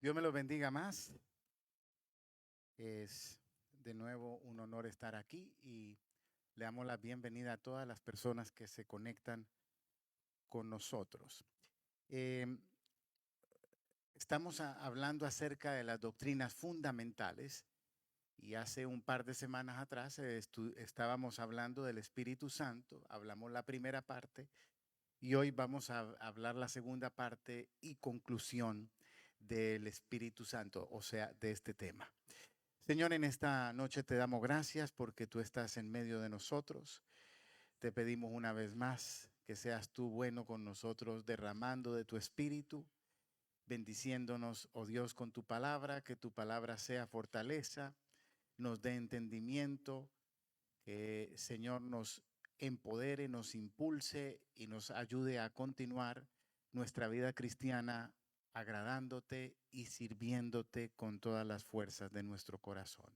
Dios me los bendiga más. Es de nuevo un honor estar aquí y le damos la bienvenida a todas las personas que se conectan con nosotros. Eh, Estamos hablando acerca de las doctrinas fundamentales y hace un par de semanas atrás estábamos hablando del Espíritu Santo, hablamos la primera parte y hoy vamos a hablar la segunda parte y conclusión del Espíritu Santo, o sea, de este tema. Señor, en esta noche te damos gracias porque tú estás en medio de nosotros. Te pedimos una vez más que seas tú bueno con nosotros, derramando de tu espíritu, bendiciéndonos, oh Dios, con tu palabra, que tu palabra sea fortaleza, nos dé entendimiento, que Señor nos empodere, nos impulse y nos ayude a continuar nuestra vida cristiana agradándote y sirviéndote con todas las fuerzas de nuestro corazón.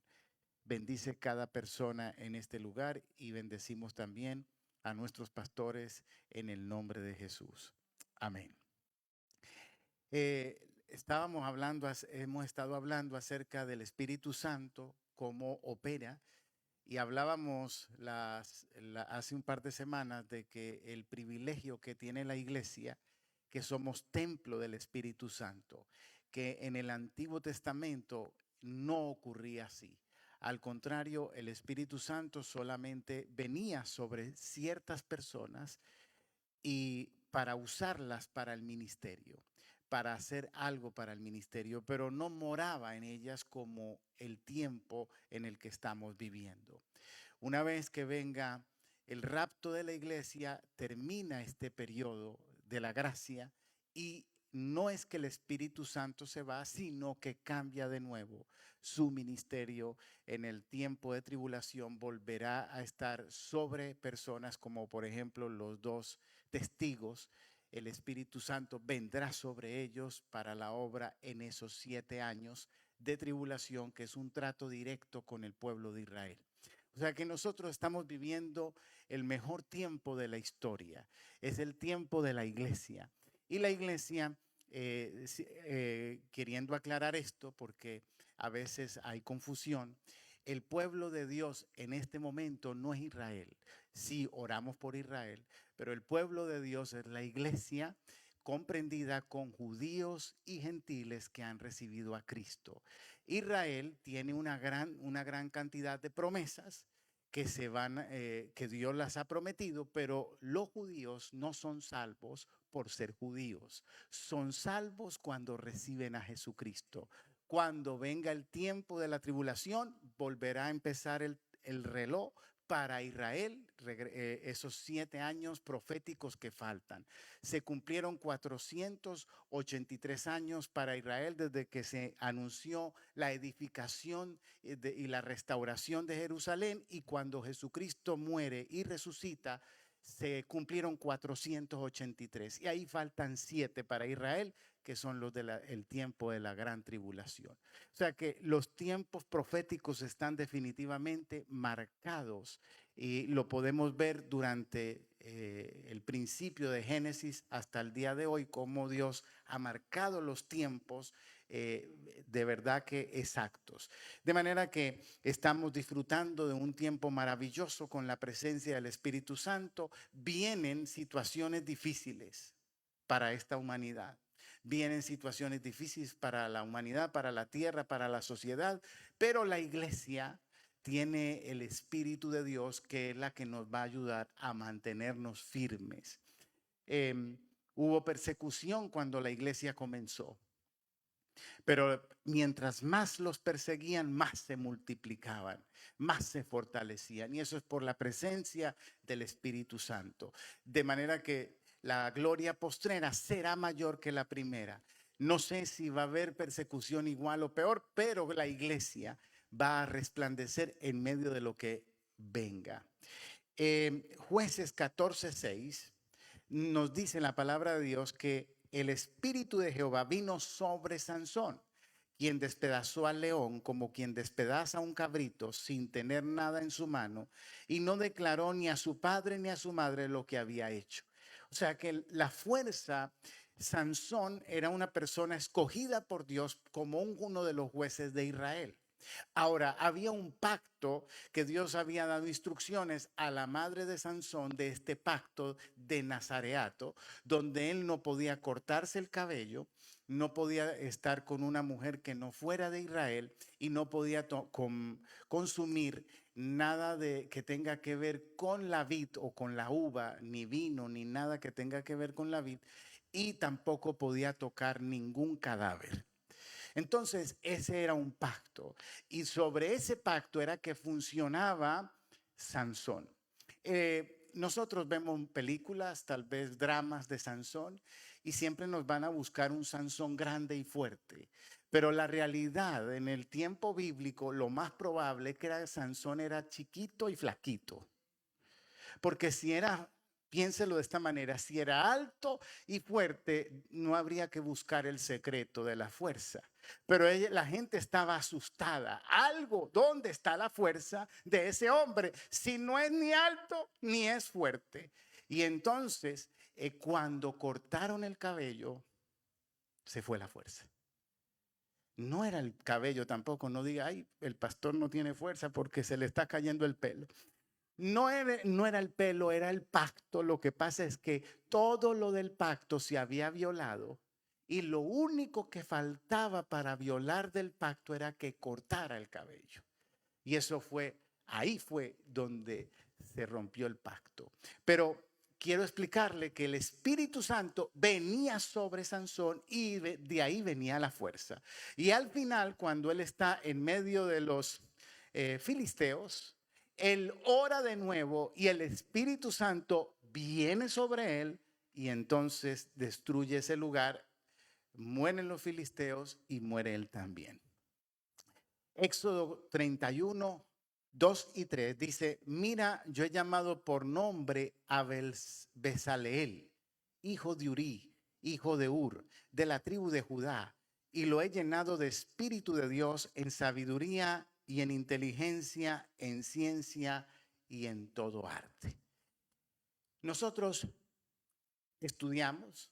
Bendice cada persona en este lugar y bendecimos también a nuestros pastores en el nombre de Jesús. Amén. Hemos estado hablando acerca del Espíritu Santo, cómo opera, y hablábamos hace un par de semanas de que el privilegio que tiene la iglesia, que somos templo del Espíritu Santo, que en el Antiguo Testamento no ocurría así. Al contrario, el Espíritu Santo solamente venía sobre ciertas personas y para usarlas para el ministerio, para hacer algo para el ministerio, pero no moraba en ellas como el tiempo en el que estamos viviendo. Una vez que venga el rapto de la iglesia, termina este periodo de la gracia y no es que el Espíritu Santo se va, sino que cambia de nuevo su ministerio. En el tiempo de tribulación volverá a estar sobre personas como por ejemplo los dos testigos. El Espíritu Santo vendrá sobre ellos para la obra en esos 7 años de tribulación, que es un trato directo con el pueblo de Israel. O sea que nosotros estamos viviendo el mejor tiempo de la historia. Es el tiempo de la iglesia. Y la iglesia, queriendo aclarar esto, porque a veces hay confusión, el pueblo de Dios en este momento no es Israel. Sí, oramos por Israel, pero el pueblo de Dios es la iglesia comprendida con judíos y gentiles que han recibido a Cristo. Israel tiene una gran cantidad de promesas que Dios las ha prometido, pero los judíos no son salvos por ser judíos. Son salvos cuando reciben a Jesucristo. Cuando venga el tiempo de la tribulación, volverá a empezar el reloj para Israel, esos 7 años proféticos que faltan. Se cumplieron 483 años para Israel desde que se anunció la edificación y la restauración de Jerusalén, y cuando Jesucristo muere y resucita, se cumplieron 483 y ahí faltan 7 para Israel, que son los del tiempo de la gran tribulación. O sea que los tiempos proféticos están definitivamente marcados y lo podemos ver durante el principio de Génesis hasta el día de hoy, cómo Dios ha marcado los tiempos de verdad que exactos. De manera que estamos disfrutando de un tiempo maravilloso con la presencia del Espíritu Santo. Vienen situaciones difíciles para esta humanidad. Vienen situaciones difíciles para la humanidad, para la tierra, para la sociedad, pero la iglesia tiene el Espíritu de Dios, que es la que nos va a ayudar a mantenernos firmes. Hubo persecución cuando la iglesia comenzó, pero mientras más los perseguían, más se multiplicaban, más se fortalecían. Y eso es por la presencia del Espíritu Santo. De manera que la gloria postrera será mayor que la primera. No sé si va a haber persecución igual o peor, pero la iglesia va a resplandecer en medio de lo que venga. Jueces 14:6 nos dice la palabra de Dios que el Espíritu de Jehová vino sobre Sansón, quien despedazó al león como quien despedaza a un cabrito sin tener nada en su mano, y no declaró ni a su padre ni a su madre lo que había hecho. O sea que la fuerza Sansón era una persona escogida por Dios como uno de los jueces de Israel. Ahora, había un pacto que Dios había dado instrucciones a la madre de Sansón de este pacto de Nazareato, donde él no podía cortarse el cabello, no podía estar con una mujer que no fuera de Israel y no podía consumir nada de que tenga que ver con la vid o con la uva, ni vino, ni nada que tenga que ver con la vid, y tampoco podía tocar ningún cadáver. Entonces, ese era un pacto. Y sobre ese pacto era que funcionaba Sansón. Nosotros vemos películas, tal vez dramas de Sansón, y siempre nos van a buscar un Sansón grande y fuerte. Pero la realidad, en el tiempo bíblico, lo más probable es que Sansón era chiquito y flaquito. Porque si era, piénselo de esta manera, si era alto y fuerte, no habría que buscar el secreto de la fuerza. Pero la gente estaba asustada. Algo, ¿dónde está la fuerza de ese hombre? Si no es ni alto ni es fuerte. Y entonces, cuando cortaron el cabello, se fue la fuerza. No era el cabello tampoco, no diga, ay, el pastor no tiene fuerza porque se le está cayendo el pelo. No era el pelo, era el pacto. Lo que pasa es que todo lo del pacto se había violado y lo único que faltaba para violar del pacto era que cortara el cabello. Y eso fue, ahí fue donde se rompió el pacto. Pero quiero explicarle que el Espíritu Santo venía sobre Sansón y de ahí venía la fuerza. Y al final, cuando él está en medio de los filisteos, él ora de nuevo y el Espíritu Santo viene sobre él y entonces destruye ese lugar, mueren los filisteos y muere él también. Éxodo 31, 2 y 3 dice, mira, yo he llamado por nombre a Bezaleel, hijo de Uri, hijo de Ur, de la tribu de Judá, y lo he llenado de espíritu de Dios en sabiduría y en inteligencia, en ciencia y en todo arte. Nosotros estudiamos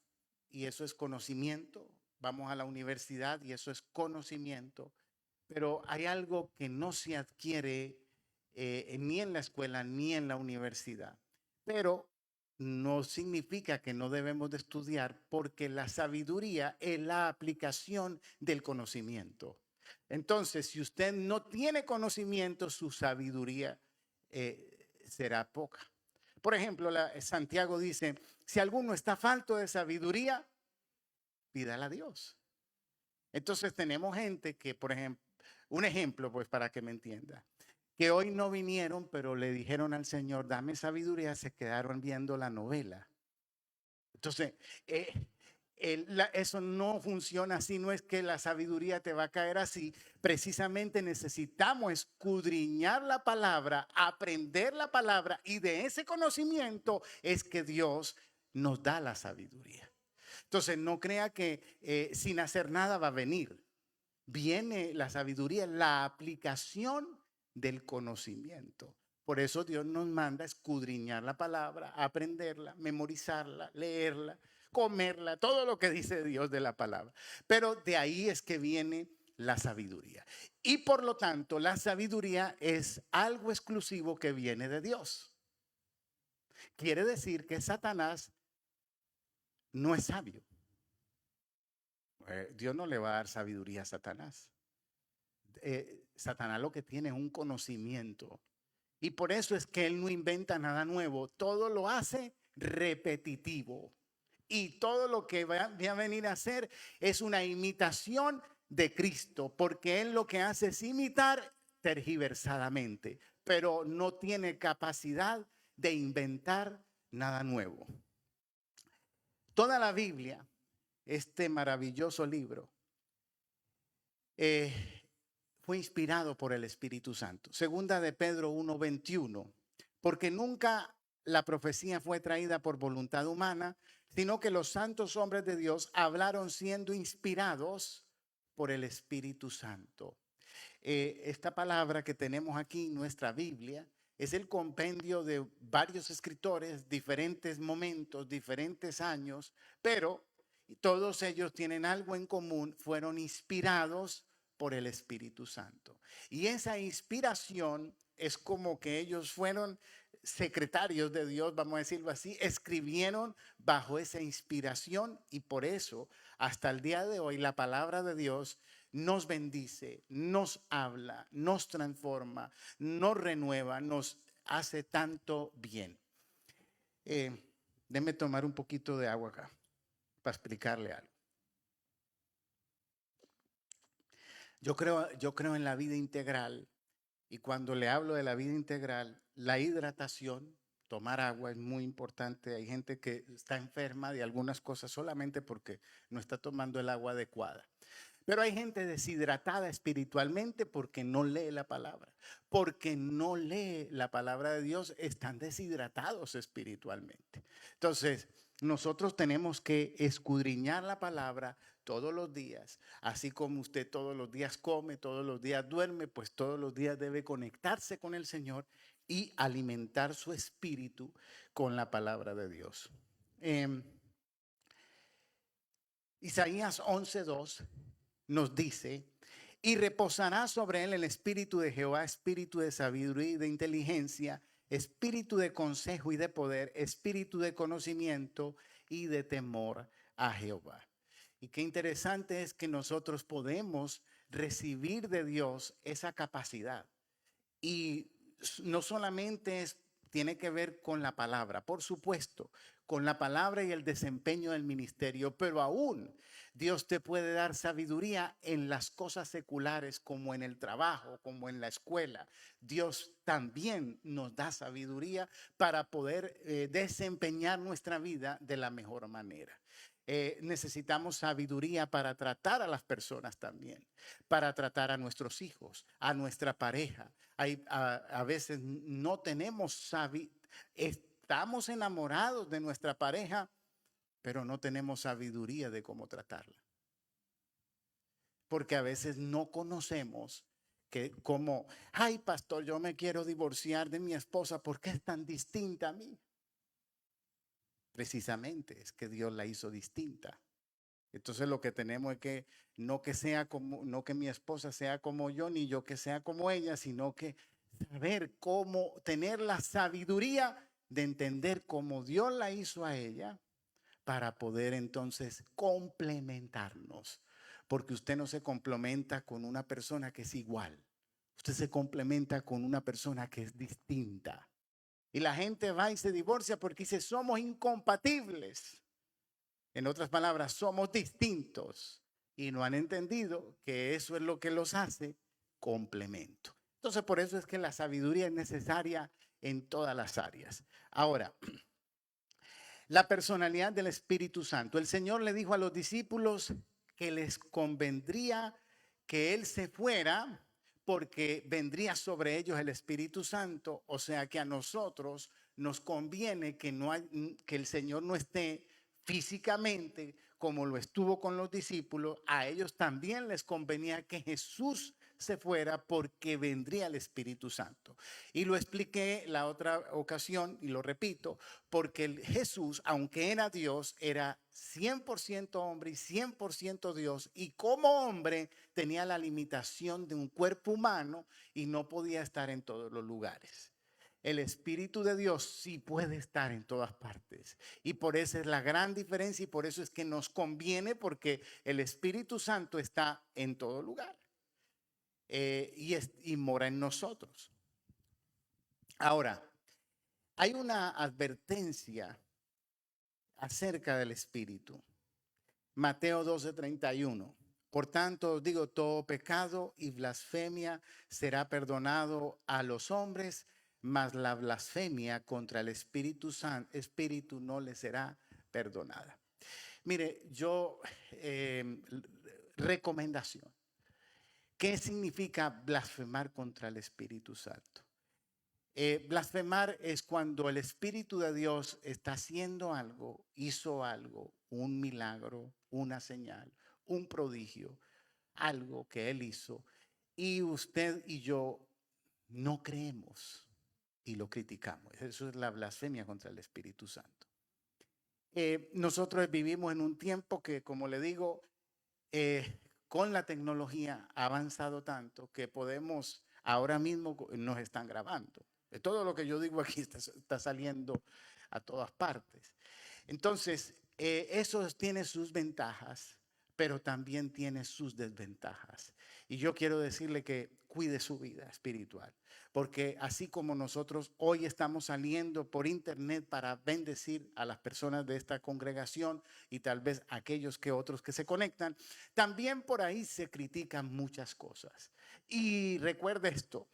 y eso es conocimiento, vamos a la universidad y eso es conocimiento, pero hay algo que no se adquiere ni en la escuela ni en la universidad. Pero no significa que no debemos de estudiar porque la sabiduría es la aplicación del conocimiento. Entonces, si usted no tiene conocimiento, su sabiduría será poca. Por ejemplo, Santiago dice, si alguno está falto de sabiduría, pídala a Dios. Entonces tenemos gente que, por ejemplo, un ejemplo, pues para que me entienda, que hoy no vinieron, pero le dijeron al Señor, dame sabiduría, se quedaron viendo la novela. Entonces, eso no funciona así, no es que la sabiduría te va a caer así. Precisamente necesitamos escudriñar la palabra, aprender la palabra y de ese conocimiento es que Dios nos da la sabiduría. Entonces, no crea que sin hacer nada va a venir. Viene la sabiduría, la aplicación del conocimiento. Por eso Dios nos manda escudriñar la palabra, aprenderla, memorizarla, leerla, comerla, todo lo que dice Dios de la palabra. Pero de ahí es que viene la sabiduría. Y por lo tanto, la sabiduría es algo exclusivo que viene de Dios. Quiere decir que Satanás no es sabio. Dios no le va a dar sabiduría a Satanás. Satanás lo que tiene es un conocimiento. Y por eso es que él no inventa nada nuevo. Todo lo hace repetitivo. Y todo lo que va a venir a hacer es una imitación de Cristo. Porque él lo que hace es imitar tergiversadamente. Pero no tiene capacidad de inventar nada nuevo. Toda la Biblia, este maravilloso libro, fue inspirado por el Espíritu Santo. Segunda de Pedro 1:21, porque nunca la profecía fue traída por voluntad humana, sino que los santos hombres de Dios hablaron siendo inspirados por el Espíritu Santo. Esta palabra que tenemos aquí en nuestra Biblia es el compendio de varios escritores, diferentes momentos, diferentes años, pero y todos ellos tienen algo en común, fueron inspirados por el Espíritu Santo. Y esa inspiración es como que ellos fueron secretarios de Dios, vamos a decirlo así, escribieron bajo esa inspiración y por eso hasta el día de hoy la palabra de Dios nos bendice, nos habla, nos transforma, nos renueva, nos hace tanto bien. Déjeme tomar un poquito de agua acá para explicarle algo. Yo creo en la vida integral y cuando le hablo de la vida integral, la hidratación, tomar agua es muy importante. Hay gente que está enferma de algunas cosas solamente porque no está tomando el agua adecuada. Pero hay gente deshidratada espiritualmente porque no lee la palabra. Porque no lee la palabra de Dios, están deshidratados espiritualmente. Entonces, nosotros tenemos que escudriñar la palabra todos los días. Así como usted todos los días come, todos los días duerme, pues todos los días debe conectarse con el Señor y alimentar su espíritu con la palabra de Dios. Isaías 11:2 nos dice, y reposará sobre él el espíritu de Jehová, espíritu de sabiduría y de inteligencia, espíritu de consejo y de poder, espíritu de conocimiento y de temor a Jehová. Y qué interesante es que nosotros podemos recibir de Dios esa capacidad. Y no solamente tiene que ver con la palabra, por supuesto, con la palabra y el desempeño del ministerio, pero aún Dios te puede dar sabiduría en las cosas seculares, como en el trabajo, como en la escuela. Dios también nos da sabiduría para poder desempeñar nuestra vida de la mejor manera. Necesitamos sabiduría para tratar a las personas también, para tratar a nuestros hijos, a nuestra pareja. A veces no tenemos sabiduría, estamos enamorados de nuestra pareja, pero no tenemos sabiduría de cómo tratarla. Porque a veces no conocemos que como, ay pastor, yo me quiero divorciar de mi esposa porque es tan distinta a mí. Precisamente es que Dios la hizo distinta. Entonces lo que tenemos es que no que mi esposa sea como yo, ni yo que sea como ella, sino que saber cómo tener la sabiduría de entender cómo Dios la hizo a ella para poder entonces complementarnos. Porque usted no se complementa con una persona que es igual. Usted se complementa con una persona que es distinta. Y la gente va y se divorcia porque dice, somos incompatibles. En otras palabras, somos distintos. Y no han entendido que eso es lo que los hace complemento. Entonces, por eso es que la sabiduría es necesaria en todas las áreas. Ahora, la personalidad del Espíritu Santo. El Señor le dijo a los discípulos que les convendría que Él se fuera porque vendría sobre ellos el Espíritu Santo. O sea que a nosotros nos conviene que el Señor no esté físicamente como lo estuvo con los discípulos. A ellos también les convenía que Jesús se fuera porque vendría el Espíritu Santo. Y lo expliqué la otra ocasión y lo repito, porque Jesús, aunque era Dios, era 100% hombre y 100% Dios, y como hombre tenía la limitación de un cuerpo humano y no podía estar en todos los lugares. El Espíritu de Dios sí puede estar en todas partes. Y por eso es la gran diferencia y por eso es que nos conviene, porque el Espíritu Santo está en todo lugar y mora en nosotros. Ahora, hay una advertencia acerca del Espíritu. Mateo 12:31. Por tanto, os digo, todo pecado y blasfemia será perdonado a los hombres, mas la blasfemia contra el Espíritu no le será perdonada. Mire, recomendación. ¿Qué significa blasfemar contra el Espíritu Santo? Blasfemar es cuando el Espíritu de Dios está haciendo algo, hizo algo, un milagro, una señal, un prodigio, algo que Él hizo, y usted y yo no creemos y lo criticamos. Eso es la blasfemia contra el Espíritu Santo. nosotros vivimos en un tiempo que, como le digo, con la tecnología ha avanzado tanto que podemos, ahora mismo nos están grabando. Todo lo que yo digo aquí está saliendo a todas partes. Entonces, eso tiene sus ventajas, pero también tiene sus desventajas. Y yo quiero decirle que cuide su vida espiritual, porque así como nosotros hoy estamos saliendo por internet para bendecir a las personas de esta congregación y tal vez aquellos que otros que se conectan, también por ahí se critican muchas cosas. Y recuerde esto,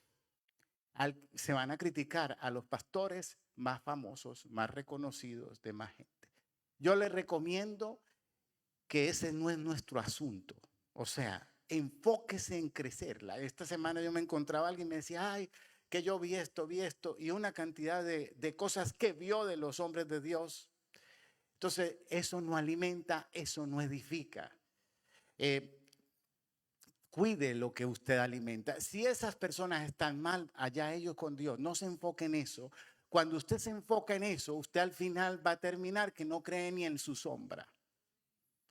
se van a criticar a los pastores más famosos, más reconocidos, de más gente. Yo les recomiendo que ese no es nuestro asunto. O sea, enfóquese en crecerla. Esta semana yo me encontraba alguien y me decía, ay, que yo vi esto, y una cantidad de cosas que vio de los hombres de Dios. Entonces, eso no alimenta, eso no edifica. Cuide lo que usted alimenta. Si esas personas están mal, allá ellos con Dios, no se enfoque en eso. Cuando usted se enfoca en eso, usted al final va a terminar que no cree ni en su sombra.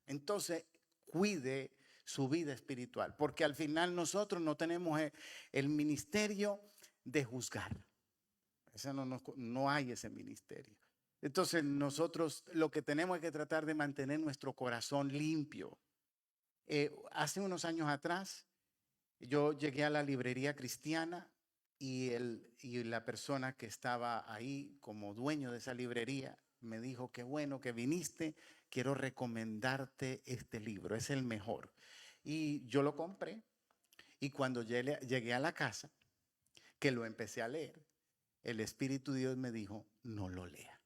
Entonces, cuide su vida espiritual, porque al final nosotros no tenemos el ministerio de juzgar. No hay ese ministerio. Entonces, nosotros lo que tenemos es que tratar de mantener nuestro corazón limpio. Hace unos años atrás, yo llegué a la librería cristiana y la persona que estaba ahí como dueño de esa librería me dijo, qué bueno que viniste, quiero recomendarte este libro, es el mejor. Y yo lo compré y cuando llegué a la casa, que lo empecé a leer, el Espíritu de Dios me dijo, no lo lea.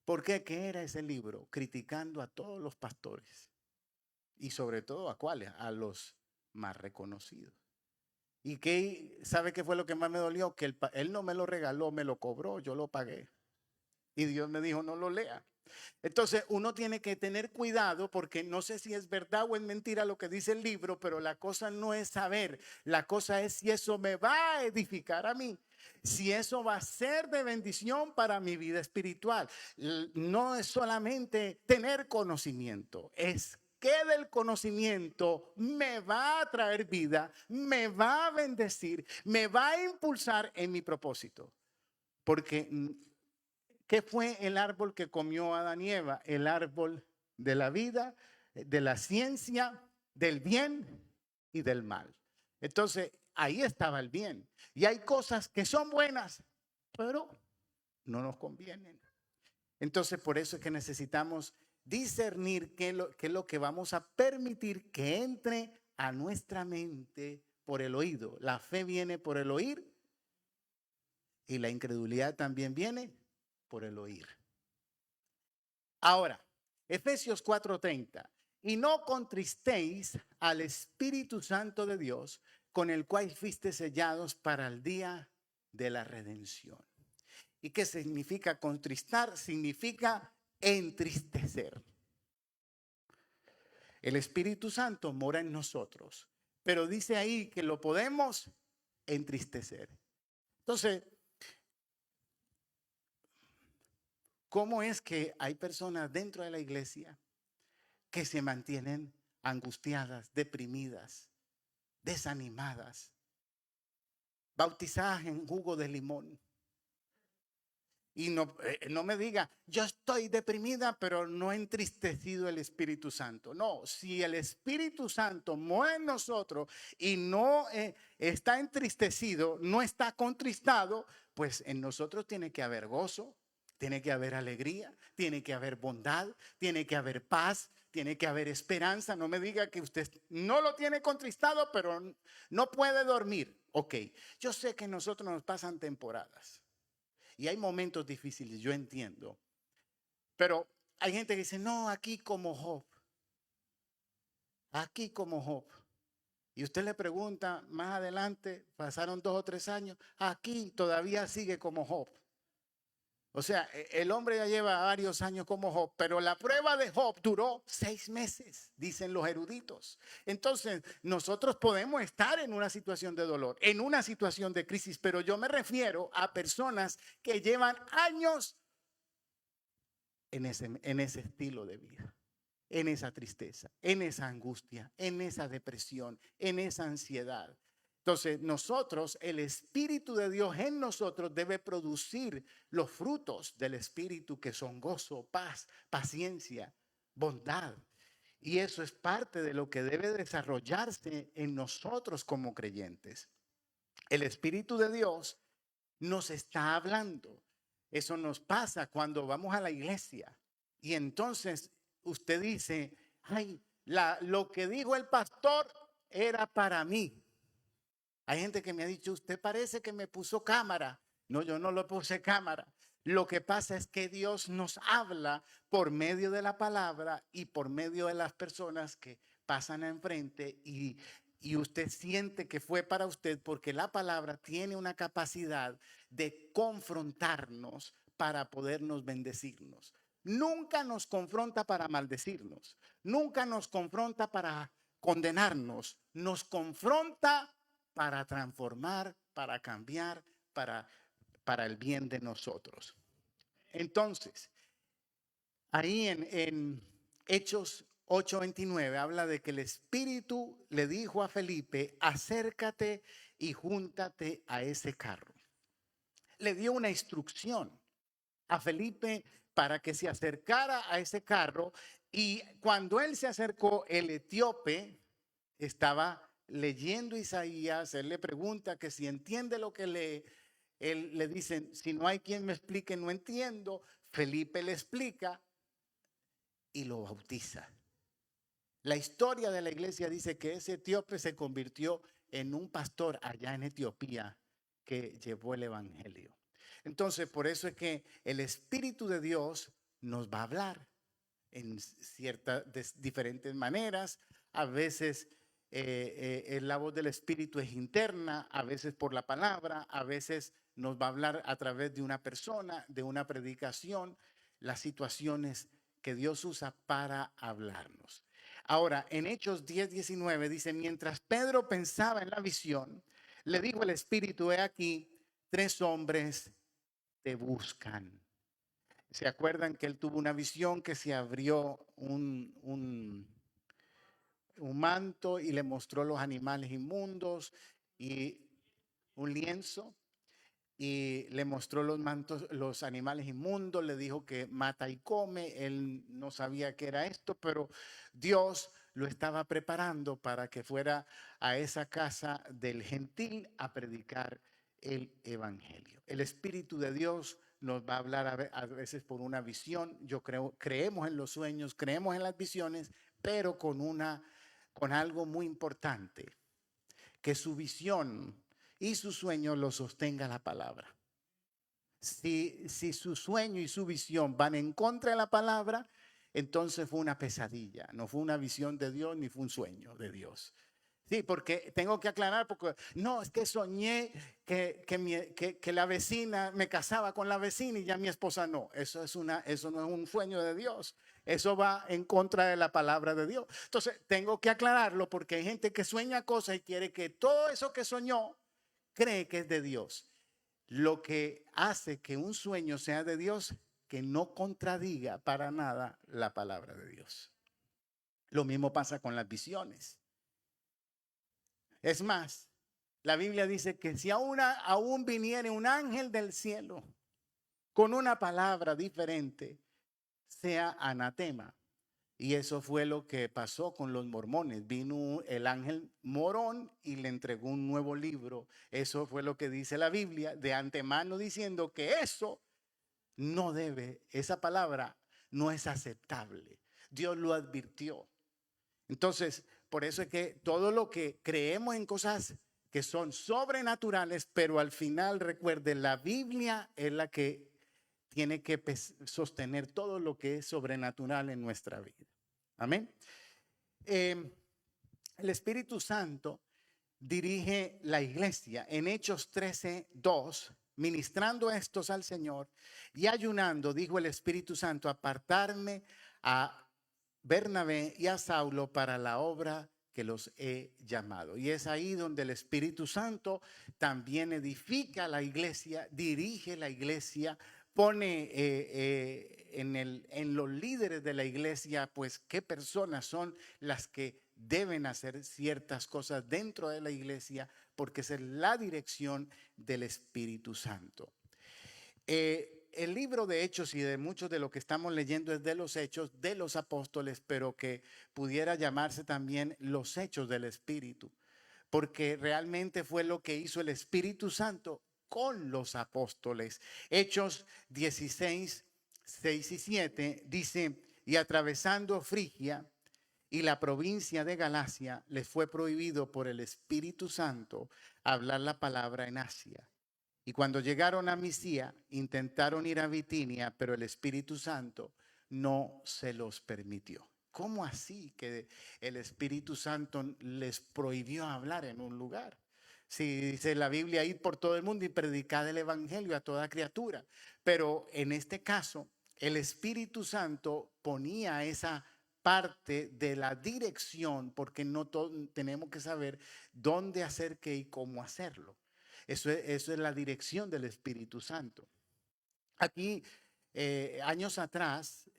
¿Por qué? ¿Qué era ese libro? Criticando a todos los pastores y sobre todo a cuáles, a los más reconocidos. ¿Y sabe qué fue lo que más me dolió? Que él no me lo regaló, me lo cobró, yo lo pagué. Y Dios me dijo, no lo lea. Entonces uno tiene que tener cuidado porque no sé si es verdad o es mentira lo que dice el libro, pero la cosa no es saber, la cosa es si eso me va a edificar a mí, si eso va a ser de bendición para mi vida espiritual. No es solamente tener conocimiento, es que del conocimiento me va a traer vida, me va a bendecir, me va a impulsar en mi propósito. Porque ¿qué fue el árbol que comió Adán y Eva? El árbol de la vida, de la ciencia, del bien y del mal. Entonces, ahí estaba el bien. Y hay cosas que son buenas, pero no nos convienen. Entonces, por eso es que necesitamos discernir qué es lo que vamos a permitir que entre a nuestra mente por el oído. La fe viene por el oír y la incredulidad también viene por el oír. Ahora, Efesios 4:30. Y no contristéis al Espíritu Santo de Dios, con el cual fuiste sellados para el día de la redención. ¿Y qué significa contristar? Significa entristecer. El Espíritu Santo mora en nosotros, pero dice ahí que lo podemos entristecer. Entonces, ¿cómo es que hay personas dentro de la iglesia que se mantienen angustiadas, deprimidas, desanimadas, bautizadas en jugo de limón? Y no me diga, yo estoy deprimida, pero no he entristecido el Espíritu Santo. No, si el Espíritu Santo muere en nosotros y no está entristecido, no está contristado, pues en nosotros tiene que haber gozo, tiene que haber alegría, tiene que haber bondad, tiene que haber paz, tiene que haber esperanza. No me diga que usted no lo tiene contristado, pero no puede dormir. Ok, yo sé que a nosotros nos pasan temporadas. Y hay momentos difíciles, yo entiendo. Pero hay gente que dice, no, aquí como Job. Aquí como Job. Y usted le pregunta, más adelante, pasaron 2 o 3 años, aquí todavía sigue como Job. O sea, el hombre ya lleva varios años como Job, pero la prueba de Job duró 6 meses, dicen los eruditos. Entonces, nosotros podemos estar en una situación de dolor, en una situación de crisis, pero yo me refiero a personas que llevan años en ese estilo de vida, en esa tristeza, en esa angustia, en esa depresión, en esa ansiedad. Entonces nosotros, el Espíritu de Dios en nosotros debe producir los frutos del Espíritu, que son gozo, paz, paciencia, bondad. Y eso es parte de lo que debe desarrollarse en nosotros como creyentes. El Espíritu de Dios nos está hablando. Eso nos pasa cuando vamos a la iglesia. Y entonces usted dice, ay, lo que dijo el pastor era para mí. Hay gente que me ha dicho, usted parece que me puso cámara. No, yo no lo puse cámara. Lo que pasa es que Dios nos habla por medio de la palabra y por medio de las personas que pasan enfrente, y usted siente que fue para usted, porque la palabra tiene una capacidad de confrontarnos para podernos bendecirnos. Nunca nos confronta para maldecirnos. Nunca nos confronta para condenarnos. Nos confronta para transformar, para cambiar, para el bien de nosotros. Entonces, ahí en Hechos 8:29 habla de que el Espíritu le dijo a Felipe, acércate y júntate a ese carro. Le dio una instrucción a Felipe para que se acercara a ese carro, y cuando él se acercó, el etíope estaba leyendo Isaías. Él le pregunta que si entiende lo que lee. Él le dice, si no hay quien me explique, no entiendo. Felipe le explica y lo bautiza. La historia de la iglesia dice que ese etíope se convirtió en un pastor allá en Etiopía que llevó el evangelio. Entonces, por eso es que el Espíritu de Dios nos va a hablar en ciertas diferentes maneras. A veces la voz del Espíritu es interna, a veces por la palabra, a veces nos va a hablar a través de una persona, de una predicación, las situaciones que Dios usa para hablarnos. Ahora, en Hechos 10:19 dice, mientras Pedro pensaba en la visión, le dijo el Espíritu, he aquí, 3 hombres te buscan. ¿Se acuerdan que él tuvo una visión que se abrió un manto y le mostró los animales inmundos y un lienzo? Y le mostró los mantos, los animales inmundos, le dijo que mata y come. Él no sabía qué era esto, pero Dios lo estaba preparando para que fuera a esa casa del gentil a predicar el evangelio. El Espíritu de Dios nos va a hablar a veces por una visión. Creemos en los sueños, creemos en las visiones, pero con algo muy importante, que su visión y su sueño lo sostenga la palabra. Si su sueño y su visión van en contra de la palabra, entonces fue una pesadilla, no fue una visión de Dios ni fue un sueño de Dios. Sí, porque tengo que aclarar, porque no, es que soñé que la vecina, me casaba con la vecina y ya mi esposa no. Eso no es un sueño de Dios. Eso va en contra de la palabra de Dios. Entonces, tengo que aclararlo, porque hay gente que sueña cosas y quiere que todo eso que soñó cree que es de Dios. Lo que hace que un sueño sea de Dios, que no contradiga para nada la palabra de Dios. Lo mismo pasa con las visiones. Es más, la Biblia dice que si aún viniere un ángel del cielo con una palabra diferente, sea anatema. Y eso fue lo que pasó con los mormones. Vino el ángel morón y le entregó un nuevo libro. Eso fue lo que dice la Biblia de antemano, diciendo que eso no debe, esa palabra no es aceptable. Dios lo advirtió. Entonces, por eso es que todo lo que creemos en cosas que son sobrenaturales, pero al final, recuerden, la Biblia es la que tiene que sostener todo lo que es sobrenatural en nuestra vida. Amén. El Espíritu Santo dirige la iglesia en Hechos 13:2. Ministrando estos al Señor y ayunando, dijo el Espíritu Santo, apartarme a Bernabé y a Saulo para la obra que los he llamado. Y es ahí donde el Espíritu Santo también edifica la iglesia, dirige la iglesia, pone en los líderes de la iglesia, pues qué personas son las que deben hacer ciertas cosas dentro de la iglesia, porque esa es la dirección del Espíritu Santo. El libro de Hechos y de muchos de lo que estamos leyendo es de los Hechos de los Apóstoles, pero que pudiera llamarse también los Hechos del Espíritu, porque realmente fue lo que hizo el Espíritu Santo con los apóstoles. Hechos 16, 6 y 7 dice, y atravesando Frigia y la provincia de Galacia, les fue prohibido por el Espíritu Santo hablar la palabra en Asia. Y cuando llegaron a Misia, intentaron ir a Bitinia, pero el Espíritu Santo no se los permitió. ¿Cómo así que el Espíritu Santo les prohibió hablar en un lugar? Si dice la Biblia, ir por todo el mundo y predicar el Evangelio a toda criatura. Pero en este caso, el Espíritu Santo ponía esa parte de la dirección, porque no tenemos que saber dónde hacer qué y cómo hacerlo. Eso es la dirección del Espíritu Santo. Aquí, años atrás,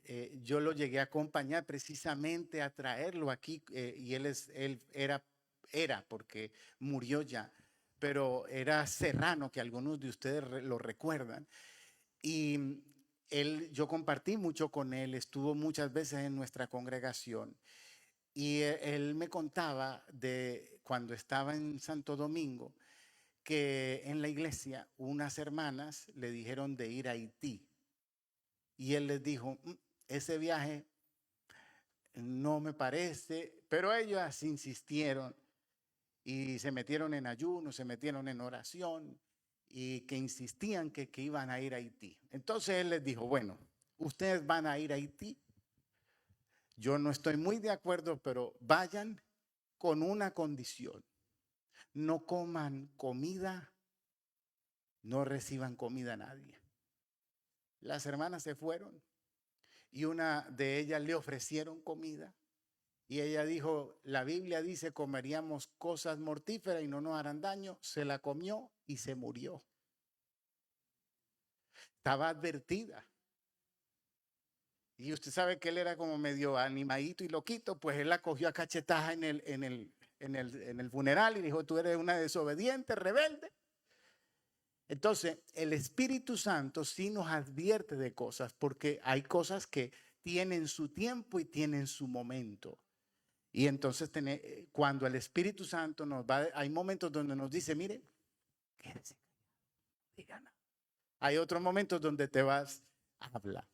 yo lo llegué a acompañar precisamente a traerlo aquí, y él era porque murió ya, pero era Serrano, que algunos de ustedes lo recuerdan. Y yo compartí mucho con él, estuvo muchas veces en nuestra congregación. Y él me contaba de cuando estaba en Santo Domingo, que en la iglesia unas hermanas le dijeron de ir a Haití. Y él les dijo, ese viaje no me parece, pero ellas insistieron y se metieron en ayuno, se metieron en oración y que insistían que iban a ir a Haití. Entonces él les dijo, bueno, ustedes van a ir a Haití. Yo no estoy muy de acuerdo, pero vayan con una condición. No coman comida, no reciban comida a nadie. Las hermanas se fueron y una de ellas le ofrecieron comida y ella dijo, la Biblia dice comeríamos cosas mortíferas y no nos harán daño. Se la comió y se murió. Estaba advertida. Y usted sabe que él era como medio animadito y loquito, pues él la cogió a cachetaja en el funeral y dijo, tú eres una desobediente, rebelde. Entonces, el Espíritu Santo sí nos advierte de cosas, porque hay cosas que tienen su tiempo y tienen su momento. Y entonces, cuando el Espíritu Santo nos va, hay momentos donde nos dice, mire, quédese, diga nada. Hay otros momentos donde te vas a hablar.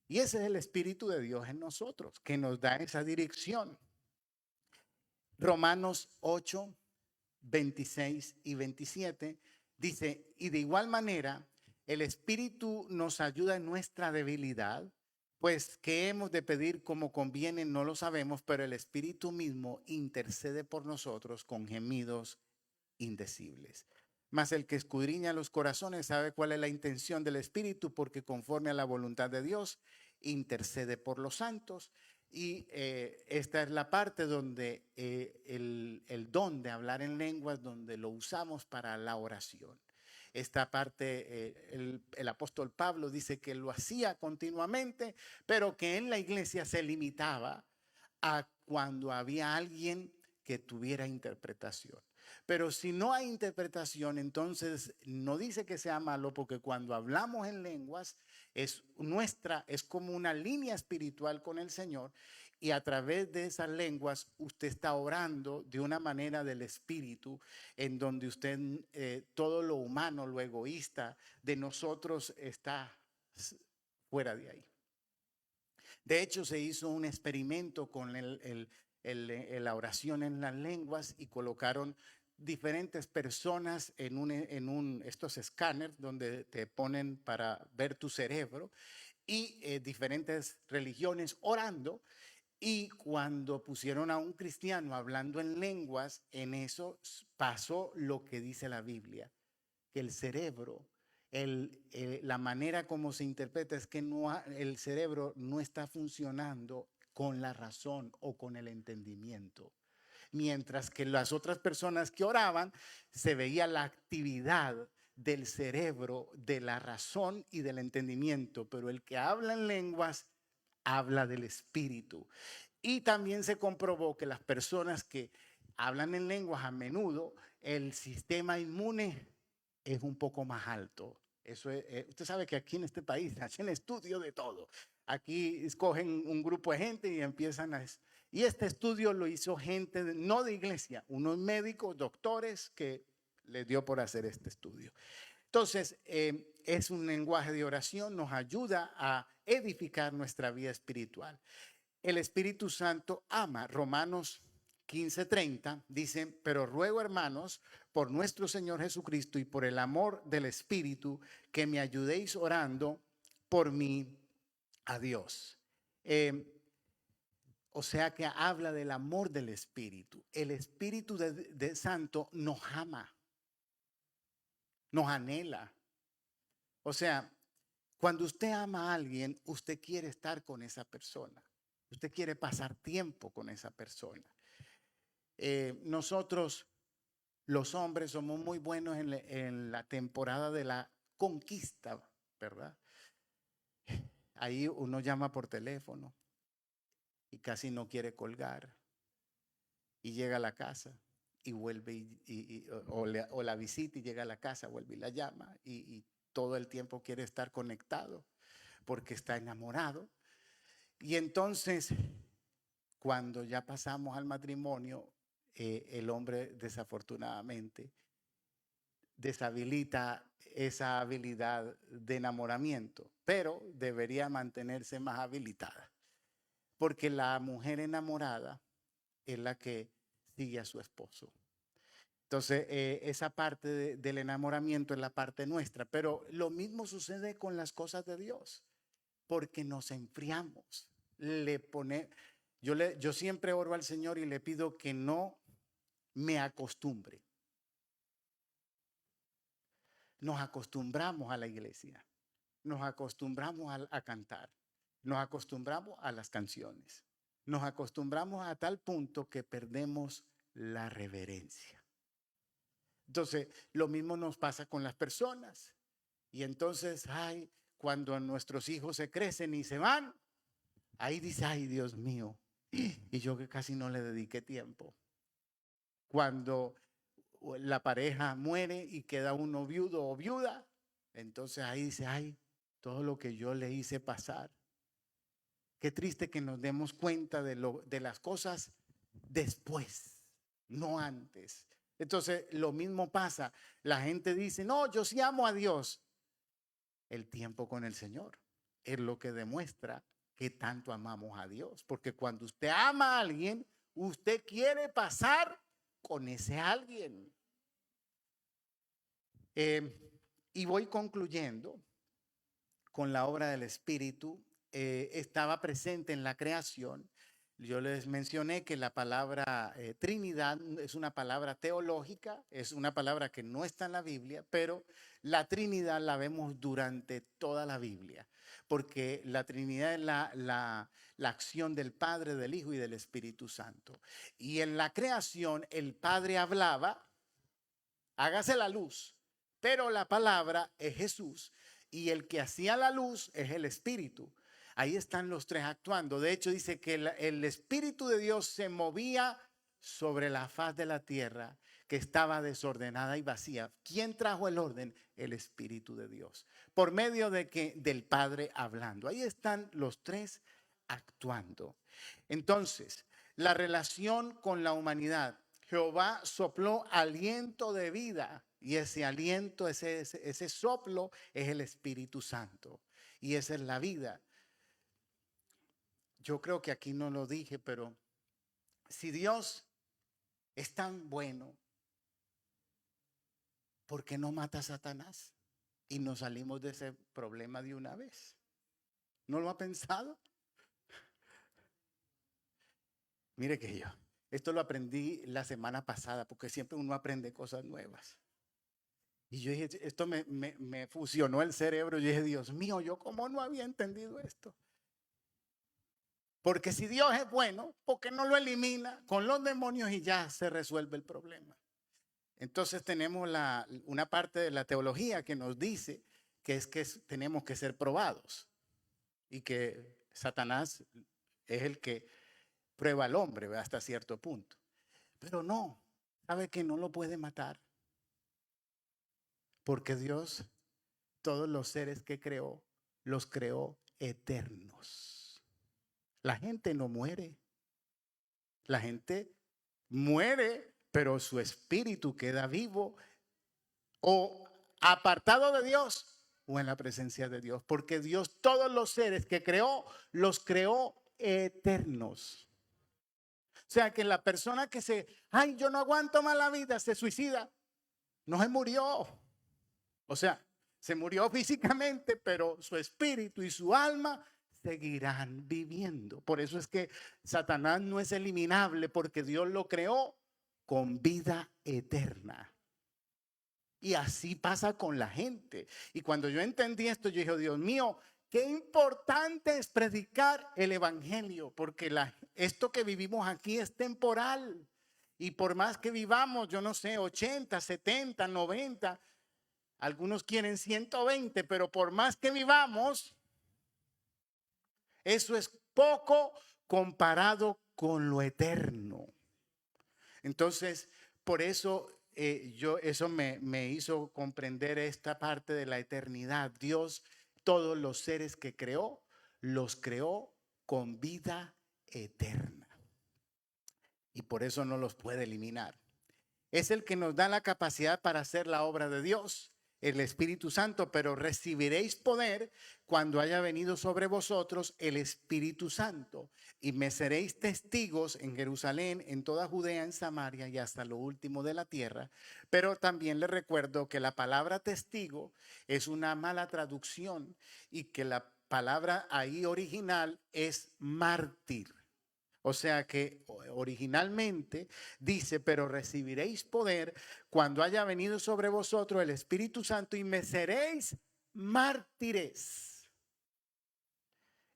Y ese es el Espíritu de Dios en nosotros, que nos da esa dirección. Romanos 8, 26 y 27 dice, y de igual manera, el Espíritu nos ayuda en nuestra debilidad, pues qué hemos de pedir como conviene no lo sabemos, pero el Espíritu mismo intercede por nosotros con gemidos indecibles. Mas el que escudriña los corazones sabe cuál es la intención del Espíritu, porque conforme a la voluntad de Dios, intercede por los santos. Y esta es la parte donde el don de hablar en lenguas, donde lo usamos para la oración. Esta parte, el apóstol Pablo dice que lo hacía continuamente, pero que en la iglesia se limitaba a cuando había alguien que tuviera interpretación. Pero si no hay interpretación, entonces no dice que sea malo, porque cuando hablamos en lenguas es como una línea espiritual con el Señor, y a través de esas lenguas usted está orando de una manera del espíritu, en donde usted todo lo humano, lo egoísta de nosotros está fuera de ahí. De hecho, se hizo un experimento con la oración en las lenguas y colocaron diferentes personas en estos escáneres donde te ponen para ver tu cerebro, y diferentes religiones orando. Y cuando pusieron a un cristiano hablando en lenguas, en eso pasó lo que dice la Biblia, que el cerebro, la manera como se interpreta es que el cerebro no está funcionando con la razón o con el entendimiento. Mientras que las otras personas que oraban se veía la actividad del cerebro, de la razón y del entendimiento, pero el que habla en lenguas habla del espíritu. Y también se comprobó que las personas que hablan en lenguas a menudo, el sistema inmune es un poco más alto. Eso es, usted sabe que aquí en este país hacen estudio de todo. Aquí escogen un grupo de gente y empiezan a... Y este estudio lo hizo gente no de iglesia, unos médicos, doctores que les dio por hacer este estudio. Entonces, es un lenguaje de oración, nos ayuda a edificar nuestra vida espiritual. El Espíritu Santo ama. Romanos 15:30 dice, pero ruego, hermanos, por nuestro Señor Jesucristo y por el amor del Espíritu, que me ayudéis orando por mí a Dios. O sea que habla del amor del Espíritu. El Espíritu de Santo nos ama, nos anhela. O sea, cuando usted ama a alguien, usted quiere estar con esa persona. Usted quiere pasar tiempo con esa persona. Nosotros, los hombres, somos muy buenos en la temporada de la conquista, ¿verdad? Ahí uno llama por teléfono y casi no quiere colgar. Y llega a la casa y vuelve o la visita y llega a la casa, vuelve y la llama y todo el tiempo quiere estar conectado porque está enamorado. Y entonces, cuando ya pasamos al matrimonio, el hombre desafortunadamente deshabilita esa habilidad de enamoramiento, pero debería mantenerse más habilitada, porque la mujer enamorada es la que sigue a su esposo. Entonces, esa parte del enamoramiento es la parte nuestra, pero lo mismo sucede con las cosas de Dios, porque nos enfriamos. Yo siempre oro al Señor y le pido que no me acostumbre. Nos acostumbramos a la iglesia, nos acostumbramos a cantar, nos acostumbramos a las canciones, nos acostumbramos a tal punto que perdemos la reverencia. Entonces, lo mismo nos pasa con las personas. Y entonces, cuando nuestros hijos se crecen y se van, ahí dice, ay, Dios mío, y yo que casi no le dediqué tiempo. Cuando la pareja muere y queda uno viudo o viuda, entonces ahí dice, ay, todo lo que yo le hice pasar. Qué triste que nos demos cuenta de las cosas después, no antes. Entonces, lo mismo pasa. La gente dice, no, yo sí amo a Dios. El tiempo con el Señor es lo que demuestra que tanto amamos a Dios. Porque cuando usted ama a alguien, usted quiere pasar con ese alguien. Y voy concluyendo con la obra del Espíritu. Estaba presente en la creación. Yo les mencioné que la palabra Trinidad es una palabra teológica, es una palabra que no está en la Biblia, pero la Trinidad la vemos durante toda la Biblia, porque la Trinidad es la acción del Padre, del Hijo y del Espíritu Santo. Y en la creación el Padre hablaba, hágase la luz, pero la palabra es Jesús y el que hacía la luz es el Espíritu. Ahí están los tres actuando. De hecho, dice que el Espíritu de Dios se movía sobre la faz de la tierra que estaba desordenada y vacía. ¿Quién trajo el orden? El Espíritu de Dios. Por medio del Padre hablando. Ahí están los tres actuando. Entonces, la relación con la humanidad. Jehová sopló aliento de vida y ese aliento, ese soplo es el Espíritu Santo y esa es la vida. Yo creo que aquí no lo dije, pero si Dios es tan bueno, ¿por qué no mata a Satanás? Y nos salimos de ese problema de una vez. ¿No lo ha pensado? Mire que esto lo aprendí la semana pasada, porque siempre uno aprende cosas nuevas. Y yo dije, esto me fusionó el cerebro. Yo dije, Dios mío, yo cómo no había entendido esto. Porque si Dios es bueno, ¿por qué no lo elimina con los demonios y ya se resuelve el problema? Entonces tenemos una parte de la teología que nos dice que es que tenemos que ser probados y que Satanás es el que prueba al hombre, ¿ve? Hasta cierto punto. Pero no, sabe que no lo puede matar. Porque Dios, todos los seres que creó, los creó eternos. La gente no muere. La gente muere, pero su espíritu queda vivo o apartado de Dios o en la presencia de Dios. Porque Dios, todos los seres que creó, los creó eternos. O sea que la persona que ay, yo no aguanto más la vida, se suicida, no se murió. O sea, se murió físicamente, pero su espíritu y su alma seguirán viviendo. Por eso es que Satanás no es eliminable, porque Dios lo creó con vida eterna. Y así pasa con la gente. Y cuando yo entendí esto, yo dije, Dios mío, qué importante es predicar el evangelio, porque esto que vivimos aquí es temporal. Y por más que vivamos, yo no sé, 80, 70, 90, algunos quieren 120, pero por más que vivamos, eso es poco comparado con lo eterno. Entonces, por eso eso me hizo comprender esta parte de la eternidad. Dios, todos los seres que creó, los creó con vida eterna. Y por eso no los puede eliminar. Es el que nos da la capacidad para hacer la obra de Dios, el Espíritu Santo, pero recibiréis poder cuando haya venido sobre vosotros el Espíritu Santo, y me seréis testigos en Jerusalén, en toda Judea, en Samaria y hasta lo último de la tierra. Pero también les recuerdo que la palabra testigo es una mala traducción y que la palabra ahí original es mártir. O sea que originalmente dice, pero recibiréis poder cuando haya venido sobre vosotros el Espíritu Santo y me seréis mártires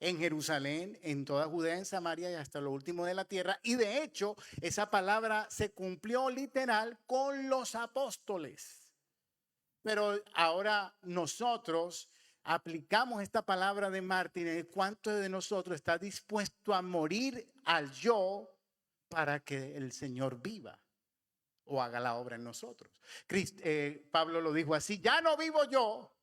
en Jerusalén, en toda Judea, en Samaria y hasta lo último de la tierra. Y de hecho, esa palabra se cumplió literal con los apóstoles. Pero ahora nosotros aplicamos esta palabra de mártir. ¿Cuánto de nosotros está dispuesto a morir al yo para que el Señor viva o haga la obra en nosotros? Pablo lo dijo así: ya no vivo yo,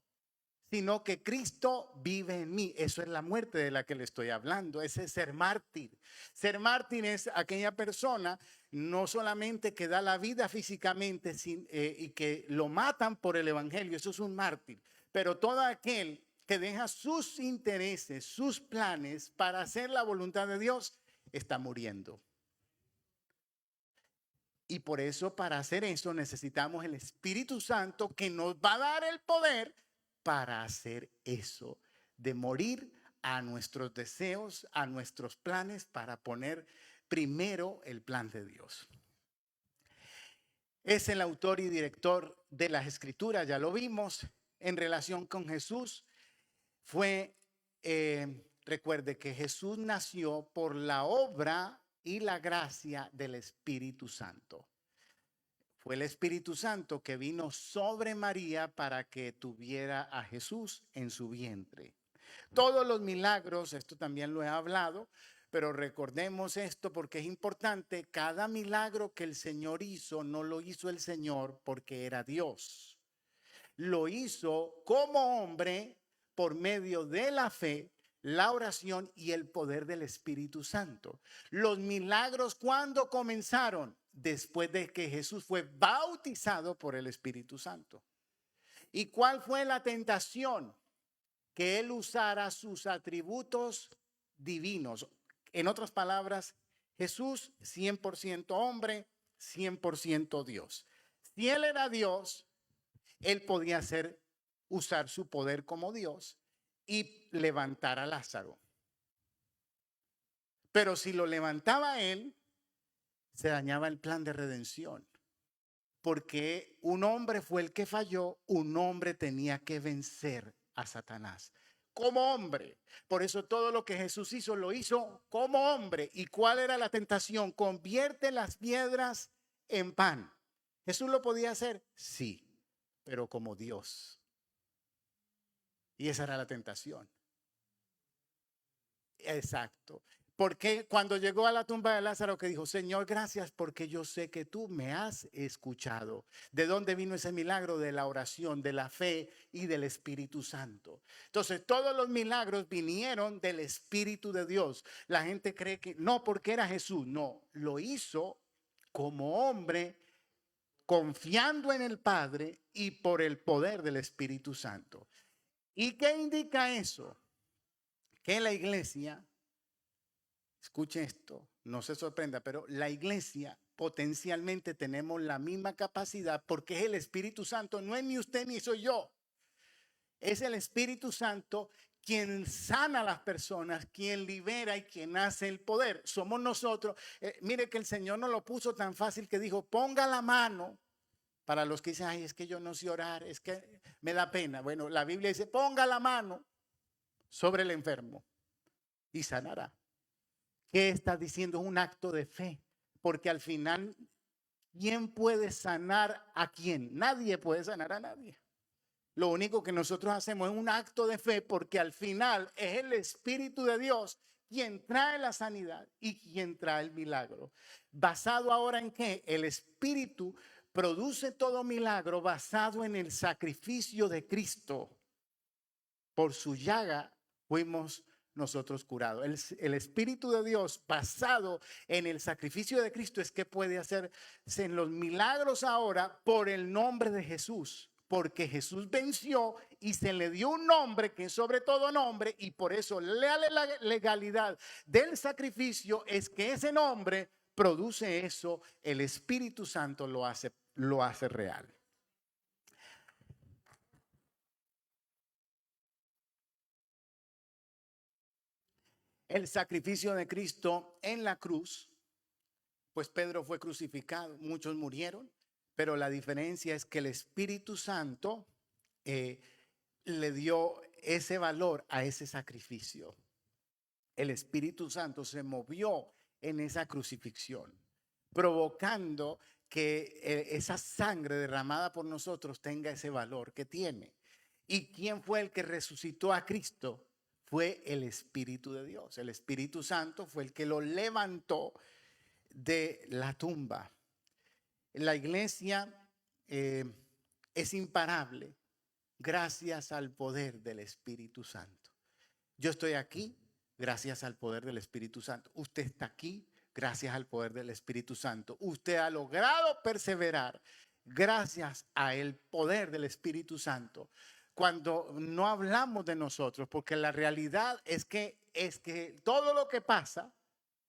sino que Cristo vive en mí. Eso es la muerte de la que le estoy hablando. Ese es ser mártir. Ser mártir es aquella persona no solamente que da la vida físicamente y que lo matan por el evangelio. Eso es un mártir. Pero todo aquel que deja sus intereses, sus planes para hacer la voluntad de Dios, está muriendo. Y por eso, para hacer eso, necesitamos el Espíritu Santo, que nos va a dar el poder para hacer eso, de morir a nuestros deseos, a nuestros planes, para poner primero el plan de Dios. Es el autor y director de las Escrituras, ya lo vimos. En relación con Jesús, recuerde que Jesús nació por la obra y la gracia del Espíritu Santo. Fue el Espíritu Santo que vino sobre María para que tuviera a Jesús en su vientre. Todos los milagros, esto también lo he hablado, pero recordemos esto porque es importante. Cada milagro que el Señor hizo, no lo hizo el Señor porque era Dios. Lo hizo como hombre por medio de la fe, la oración y el poder del Espíritu Santo. Los milagros, ¿cuándo comenzaron? Después de que Jesús fue bautizado por el Espíritu Santo. ¿Y cuál fue la tentación? Que él usara sus atributos divinos. En otras palabras, Jesús 100% hombre, 100% Dios. Si él era Dios, él podía usar su poder como Dios y levantar a Lázaro. Pero si lo levantaba él, se dañaba el plan de redención. Porque un hombre fue el que falló, un hombre tenía que vencer a Satanás como hombre. Por eso todo lo que Jesús hizo, lo hizo como hombre. ¿Y cuál era la tentación? Convierte las piedras en pan. ¿Jesús lo podía hacer? Sí, pero como Dios. Y esa era la tentación. Exacto. Porque cuando llegó a la tumba de Lázaro que dijo, Señor, gracias porque yo sé que tú me has escuchado. ¿De dónde vino ese milagro? De la oración, de la fe y del Espíritu Santo. Entonces, todos los milagros vinieron del Espíritu de Dios. La gente cree que no, porque era Jesús. No, lo hizo como hombre, confiando en el Padre y por el poder del Espíritu Santo. ¿Y qué indica eso? Que la iglesia, escuche esto, no se sorprenda, pero la iglesia potencialmente tenemos la misma capacidad porque es el Espíritu Santo, no es ni usted ni soy yo. Es el Espíritu Santo quien sana a las personas, quien libera y quien hace el poder. Somos nosotros. Mire que el Señor no lo puso tan fácil que dijo, ponga la mano. Para los que dicen, ay, es que yo no sé orar, es que me da pena. Bueno, la Biblia dice, ponga la mano sobre el enfermo y sanará. ¿Qué está diciendo? Es un acto de fe, porque al final, ¿quién puede sanar a quién? Nadie puede sanar a nadie. Lo único que nosotros hacemos es un acto de fe, porque al final es el Espíritu de Dios quien trae la sanidad y quien trae el milagro. ¿Basado ahora en qué? El Espíritu produce todo milagro basado en el sacrificio de Cristo. Por su llaga fuimos nosotros curados. El Espíritu de Dios basado en el sacrificio de Cristo es que puede hacerse en los milagros ahora por el nombre de Jesús. Porque Jesús venció y se le dio un nombre que es sobre todo nombre, y por eso la legalidad del sacrificio es que ese nombre produce eso, el Espíritu Santo lo hace real. El sacrificio de Cristo en la cruz, pues Pedro fue crucificado, muchos murieron, pero la diferencia es que el Espíritu Santo le dio ese valor a ese sacrificio. El Espíritu Santo se movió en esa crucifixión, provocando que esa sangre derramada por nosotros tenga ese valor que tiene. ¿Y quién fue el que resucitó a Cristo? Fue el Espíritu de Dios. El Espíritu Santo fue el que lo levantó de la tumba. La iglesia es imparable gracias al poder del Espíritu Santo. Yo estoy aquí gracias al poder del Espíritu Santo. Usted está aquí gracias al poder del Espíritu Santo. Usted ha logrado perseverar gracias al poder del Espíritu Santo. Cuando no hablamos de nosotros, porque la realidad es que todo lo que pasa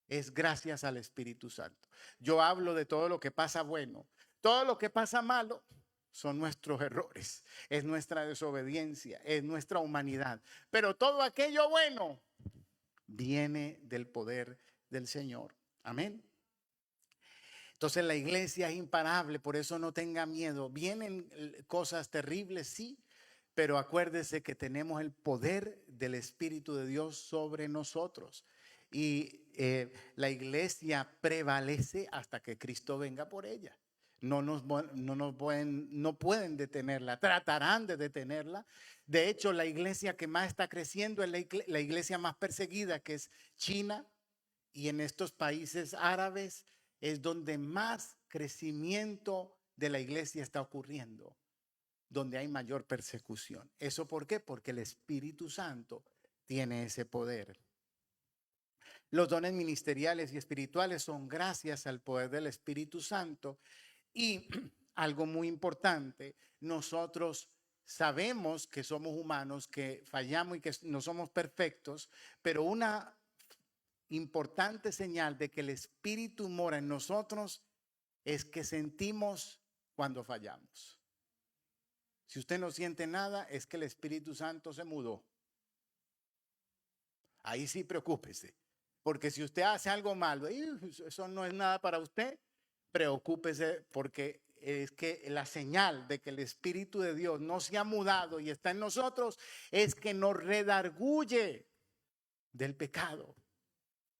es gracias al Espíritu Santo. Yo hablo de todo lo que pasa bueno, todo lo que pasa malo son nuestros errores, es nuestra desobediencia, es nuestra humanidad. Pero todo aquello bueno viene del poder del Señor. Amén. Entonces la iglesia es imparable, por eso no tenga miedo. Vienen cosas terribles, sí, pero acuérdese que tenemos el poder del Espíritu de Dios sobre nosotros. Y la iglesia prevalece hasta que Cristo venga por ella. No pueden detenerla, tratarán de detenerla. De hecho, la iglesia que más está creciendo es la iglesia más perseguida, que es China, y en estos países árabes es donde más crecimiento de la iglesia está ocurriendo, donde hay mayor persecución. ¿Eso por qué? Porque el Espíritu Santo tiene ese poder. Los dones ministeriales y espirituales son gracias al poder del Espíritu Santo. Y algo muy importante, nosotros sabemos que somos humanos, que fallamos y que no somos perfectos, pero una importante señal de que el Espíritu mora en nosotros es que sentimos cuando fallamos. Si usted no siente nada, es que el Espíritu Santo se mudó. Ahí sí preocúpese, porque si usted hace algo malo y eso no es nada para usted, preocúpese, porque es que la señal de que el Espíritu de Dios no se ha mudado y está en nosotros es que nos redarguye del pecado.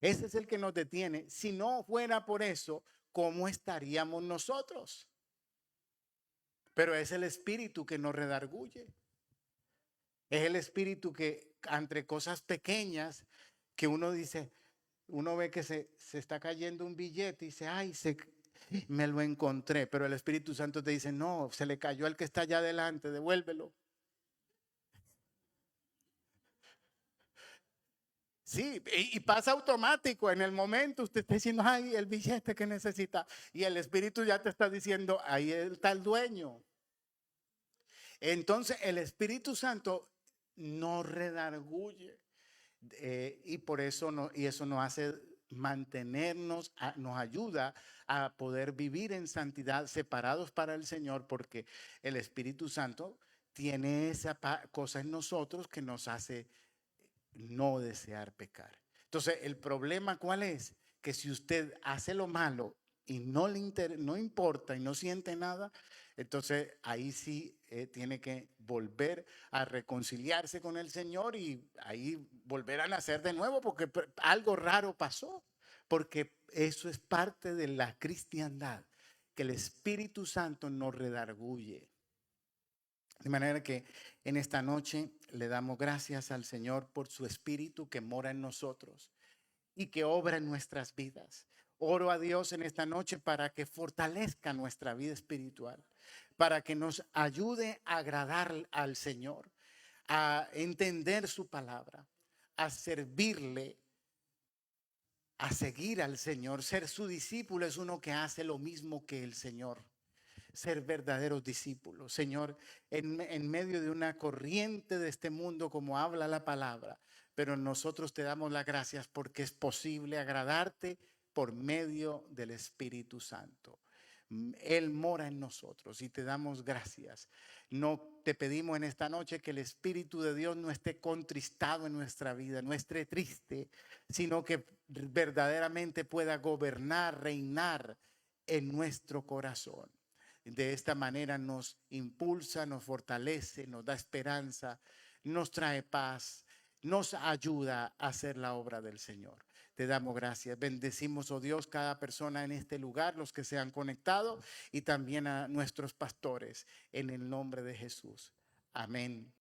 Ese es el que nos detiene. Si no fuera por eso, ¿cómo estaríamos nosotros? Pero es el espíritu que nos redarguye. Es el espíritu que entre cosas pequeñas que uno dice, uno ve que se está cayendo un billete y dice, ay, me lo encontré. Pero el Espíritu Santo te dice, no, se le cayó al que está allá adelante, devuélvelo. Sí, y pasa automático. En el momento usted está diciendo, ay, el billete que necesita. Y el Espíritu ya te está diciendo, ahí está el dueño. Entonces el Espíritu Santo nos redarguye. Y por eso y eso nos hace mantenernos, nos ayuda a poder vivir en santidad, separados para el Señor, porque el Espíritu Santo tiene esa cosa en nosotros que nos hace no desear pecar. Entonces, el problema ¿cuál es? Que si usted hace lo malo y no importa y no siente nada, entonces ahí sí tiene que volver a reconciliarse con el Señor y ahí volver a nacer de nuevo porque algo raro pasó, porque eso es parte de la cristiandad, que el Espíritu Santo nos redarguye. De manera que en esta noche le damos gracias al Señor por su Espíritu que mora en nosotros y que obra en nuestras vidas. Oro a Dios en esta noche para que fortalezca nuestra vida espiritual, para que nos ayude a agradar al Señor, a entender su palabra, a servirle, a seguir al Señor. Ser su discípulo es uno que hace lo mismo que el Señor. Ser verdaderos discípulos, Señor, en medio de una corriente de este mundo como habla la palabra, pero nosotros te damos las gracias porque es posible agradarte por medio del Espíritu Santo. Él mora en nosotros y te damos gracias. No te pedimos en esta noche que el Espíritu de Dios no esté contristado en nuestra vida, no esté triste, sino que verdaderamente pueda gobernar, reinar en nuestro corazón. De esta manera nos impulsa, nos fortalece, nos da esperanza, nos trae paz, nos ayuda a hacer la obra del Señor. Te damos gracias. Bendecimos, oh Dios, cada persona en este lugar, los que se han conectado y también a nuestros pastores en el nombre de Jesús. Amén.